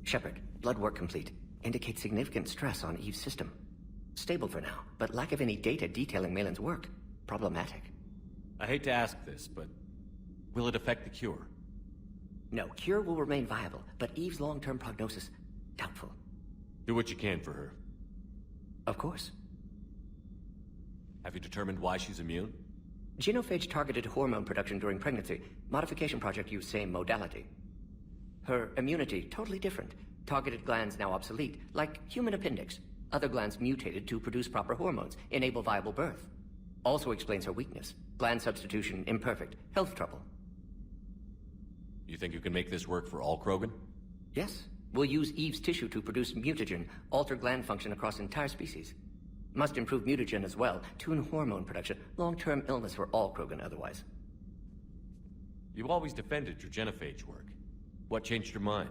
Shepard, blood work complete. Indicates significant stress on Eve's system. Stable for now, but lack of any data detailing Malin's work. Problematic. I hate to ask this, but will it affect the cure? No, cure will remain viable, but Eve's long-term prognosis, doubtful. Do what you can for her. Of course. Have you determined why she's immune? Genophage targeted hormone production during pregnancy. Modification project used same modality. Her immunity, totally different. Targeted glands now obsolete, like human appendix. Other glands mutated to produce proper hormones, enable viable birth. Also explains her weakness. Gland substitution imperfect. Health trouble. You think you can make this work for all Krogan? Yes. We'll use Eve's tissue to produce mutagen, alter gland function across entire species. Must improve mutagen as well, tune hormone production. Long-term illness for all Krogan otherwise. You always defended your genophage work. What changed your mind?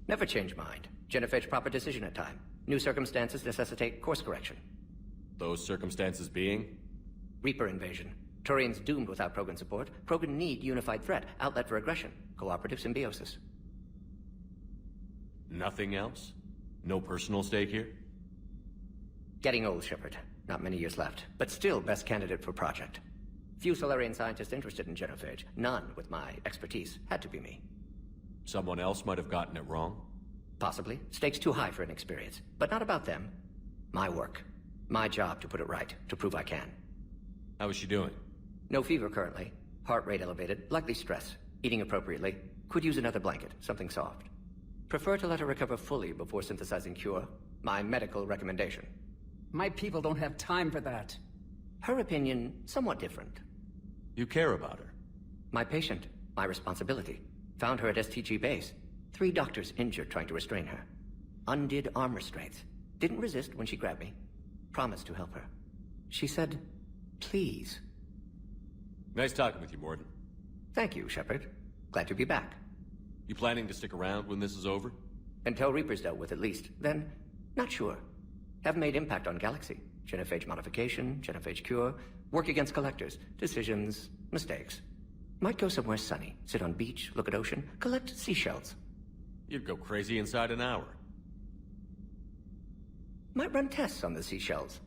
Never change mind. Genophage proper decision at time. New circumstances necessitate course correction. Those circumstances being? Reaper invasion. Turians doomed without Krogan support. Krogan need unified threat, outlet for aggression. Cooperative symbiosis. Nothing else? No personal stake here? Getting old, Shepard. Not many years left, but still best candidate for project. Few Solarian scientists interested in genophage. None with my expertise. Had to be me. Someone else might have gotten it wrong? Possibly. Stakes too high for inexperience. But not about them. My work. My job to put it right, to prove I can. How is she doing? No fever currently. Heart rate elevated, likely stress. Eating appropriately. Could use another blanket, something soft. Prefer to let her recover fully before synthesizing cure. My medical recommendation. My people don't have time for that. Her opinion, somewhat different. You care about her? My patient, my responsibility. Found her at STG base. 3 doctors injured trying to restrain her. Undid arm restraints. Didn't resist when she grabbed me. Promised to help her. She said, please. Nice talking with you, Morden. Thank you, Shepard. Glad to be back. You planning to stick around when this is over? Until Reaper's dealt with, at least. Then, not sure. Haven't made impact on Galaxy. Genophage modification, genophage cure, work against collectors, decisions, mistakes. Might go somewhere sunny, sit on beach, look at ocean, collect seashells. You'd go crazy inside an hour. Might run tests on the seashells.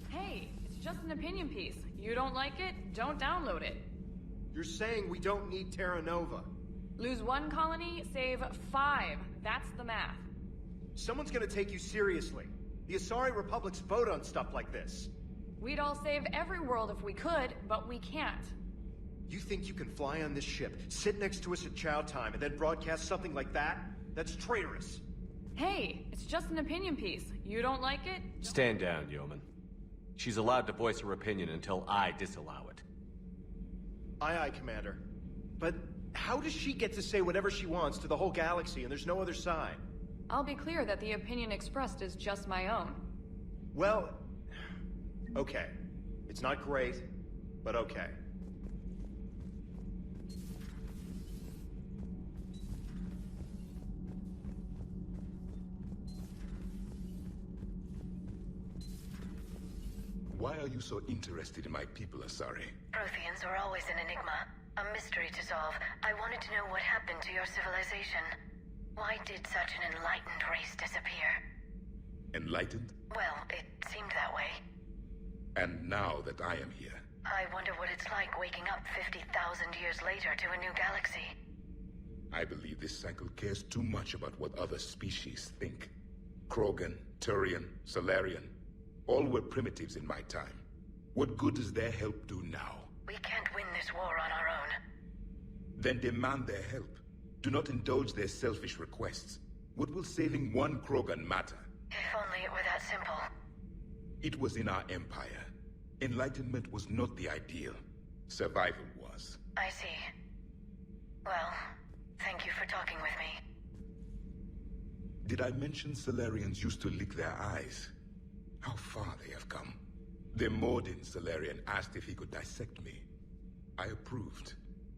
Hey, it's just an opinion piece. You don't like it, don't download it. You're saying we don't need Terra Nova. Lose 1 colony, save 5. That's the math. Someone's gonna take you seriously. The Asari Republics vote on stuff like this. We'd all save every world if we could, but we can't. You think you can fly on this ship, sit next to us at chow time, and then broadcast something like that? That's traitorous. Hey, it's just an opinion piece. You don't like it? Stand down, Yeoman. She's allowed to voice her opinion until I disallow it. Aye, aye, Commander. But how does she get to say whatever she wants to the whole galaxy and there's no other side? I'll be clear that the opinion expressed is just my own. Well, okay. It's not great, but okay. Why are you so interested in my people, Asari? Protheans are always an enigma, a mystery to solve. I wanted to know what happened to your civilization. Why did such an enlightened race disappear? Enlightened? Well, it seemed that way. And now that I am here, I wonder what it's like waking up 50,000 years later to a new galaxy. I believe this cycle cares too much about what other species think. Krogan, Turian, Solarian, all were primitives in my time. What good does their help do now? We can't win this war on our own. Then demand their help. Do not indulge their selfish requests. What will saving one Krogan matter? If only it were that simple. It was in our empire. Enlightenment was not the ideal. Survival was. I see. Well, thank you for talking with me. Did I mention Solarians used to lick their eyes? How far they have come. The Morden Solarian asked if he could dissect me. I approved,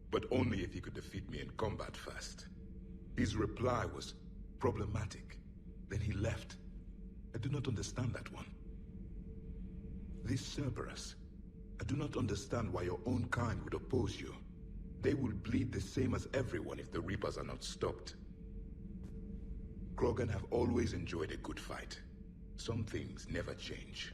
but only if he could defeat me in combat first. His reply was problematic. Then he left. I do not understand that one. This Cerberus, I do not understand why your own kind would oppose you. They will bleed the same as everyone if the Reapers are not stopped. Krogan have always enjoyed a good fight. Some things never change.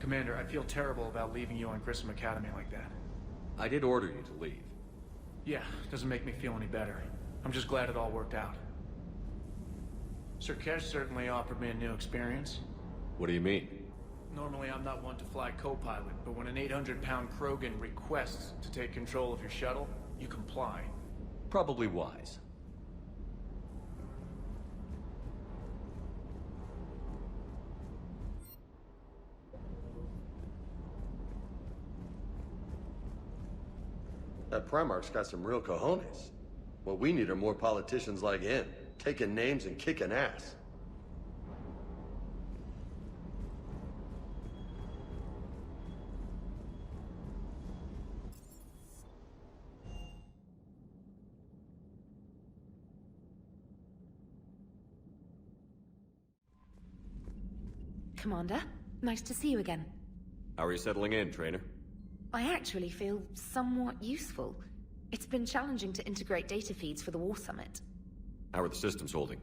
Commander, I feel terrible about leaving you on Grissom Academy like that. I did order you to leave. Yeah, doesn't make me feel any better. I'm just glad it all worked out. Sir Kesh certainly offered me a new experience. What do you mean? Normally I'm not one to fly co-pilot, but when an 800-pound Krogan requests to take control of your shuttle, you comply. Probably wise. That Primarch's got some real cojones. What we need are more politicians like him, taking names and kicking ass. Commander, nice to see you again. How are you settling in, trainer? I actually feel somewhat useful. It's been challenging to integrate data feeds for the War Summit. How are the systems holding?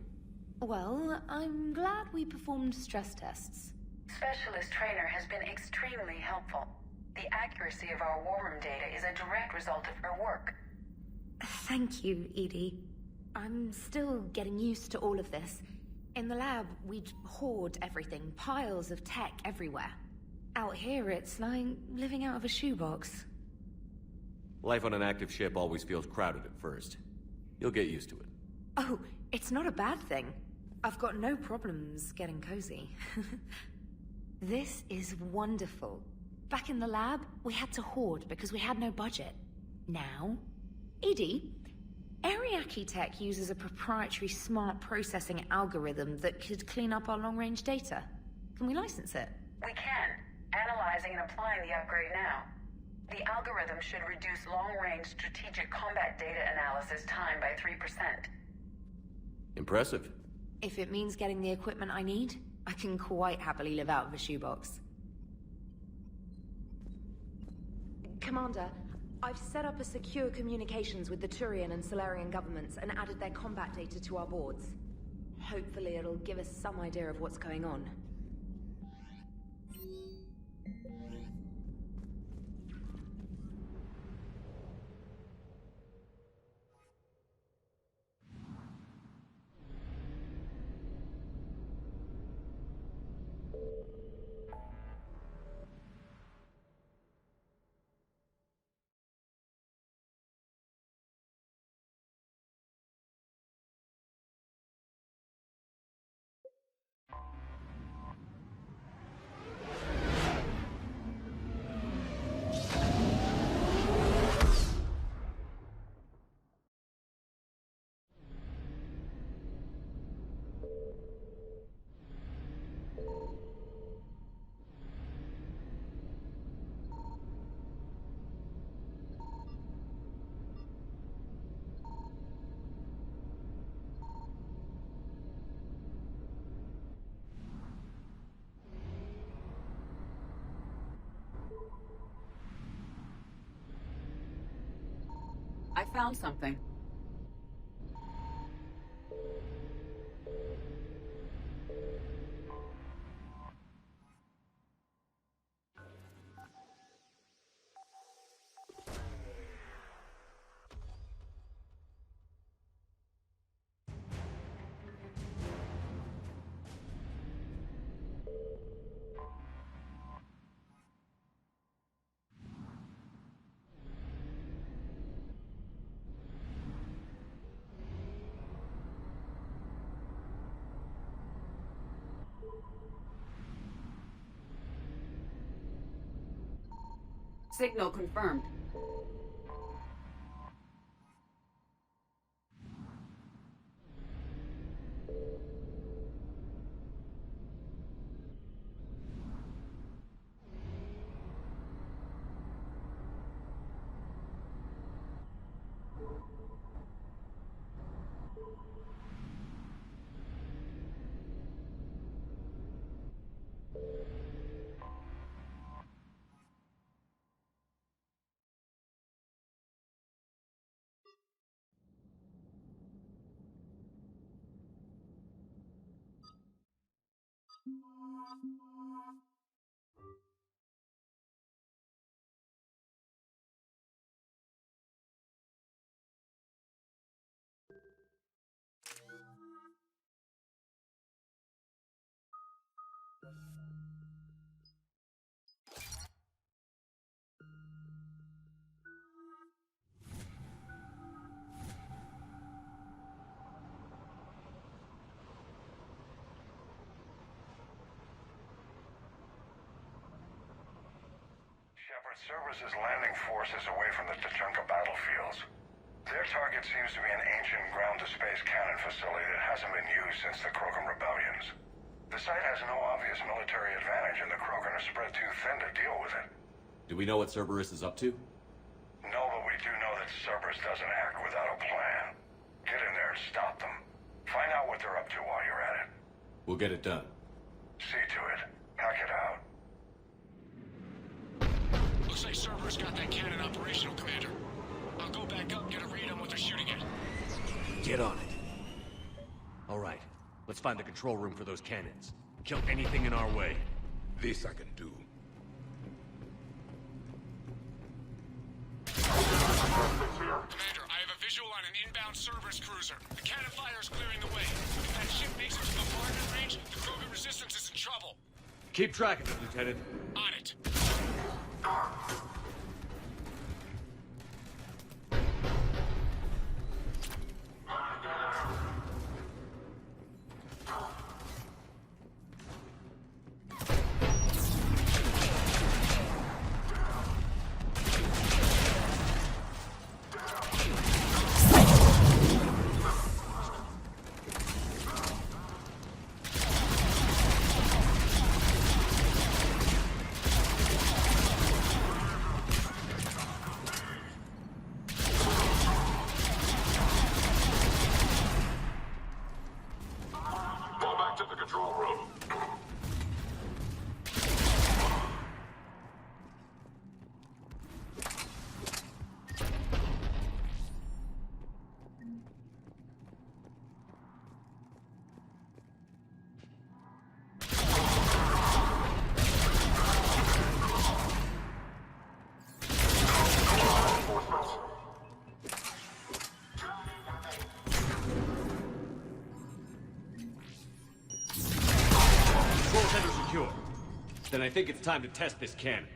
Well, I'm glad we performed stress tests. Specialist Trainer has been extremely helpful. The accuracy of our war room data is a direct result of her work. Thank you, Edie. I'm still getting used to all of this. In the lab, we'd hoard everything, piles of tech everywhere. Out here, it's like living out of a shoebox. Life on an active ship always feels crowded at first. You'll get used to it. Oh, it's not a bad thing. I've got no problems getting cozy. This is wonderful. Back in the lab, we had to hoard because we had no budget. Now, Edie, Ariake Tech uses a proprietary smart processing algorithm that could clean up our long-range data. Can we license it? We can. Analyzing and applying the upgrade now. The algorithm should reduce long-range strategic combat data analysis time by 3%. Impressive. If it means getting the equipment I need, I can quite happily live out of a shoebox. Commander, I've set up a secure communications with the Turian and Solarian governments and added their combat data to our boards. Hopefully it'll give us some idea of what's going on. I found something. Signal confirmed. Services landing forces away from the Tachanka battlefields. Their target seems to be an ancient ground-to-space cannon facility that hasn't been used since the Krogan rebellions. The site has no obvious military advantage, and the Krogan are spread too thin to deal with it. Do we know what Cerberus is up to? No, but we do know that Cerberus doesn't act without a plan. Get in there and stop them. Find out what they're up to while you're at it. We'll get it done. See to it. Hack it out. Looks like Cerberus got that cannon operational, Commander. I'll go back up and get a read on what they're shooting at. Get on it. All right. Let's find the control room for those cannons. Kill anything in our way. This I can do. Commander, I have a visual on an inbound Cerberus cruiser. The cannon fire is clearing the way. If that ship makes it to bombardment range, the Krogan resistance is in trouble. Keep track of it, Lieutenant. On it. Then I think it's time to test this cannon.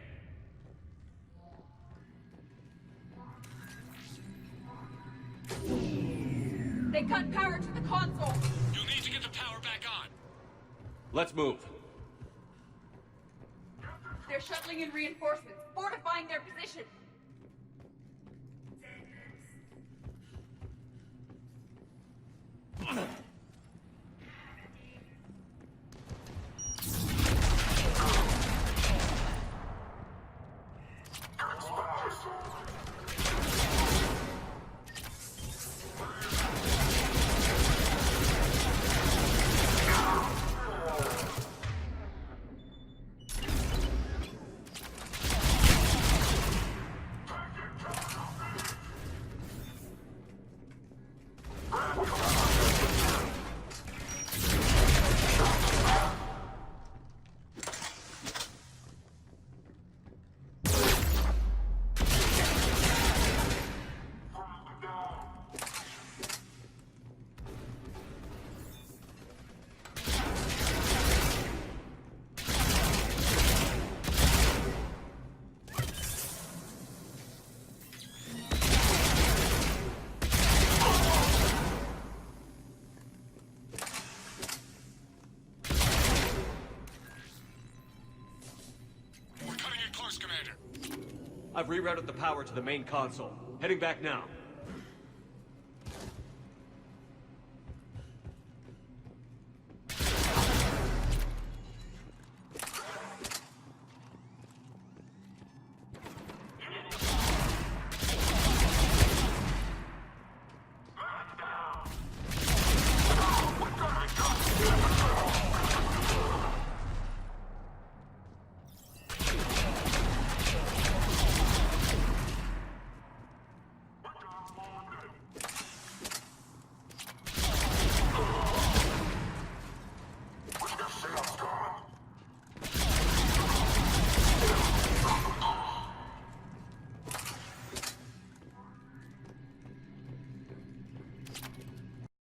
They cut power to the console. You'll need to get the power back on. Let's move. They're shuttling in reinforcements, fortifying their position. I've rerouted the power to the main console. Heading back now.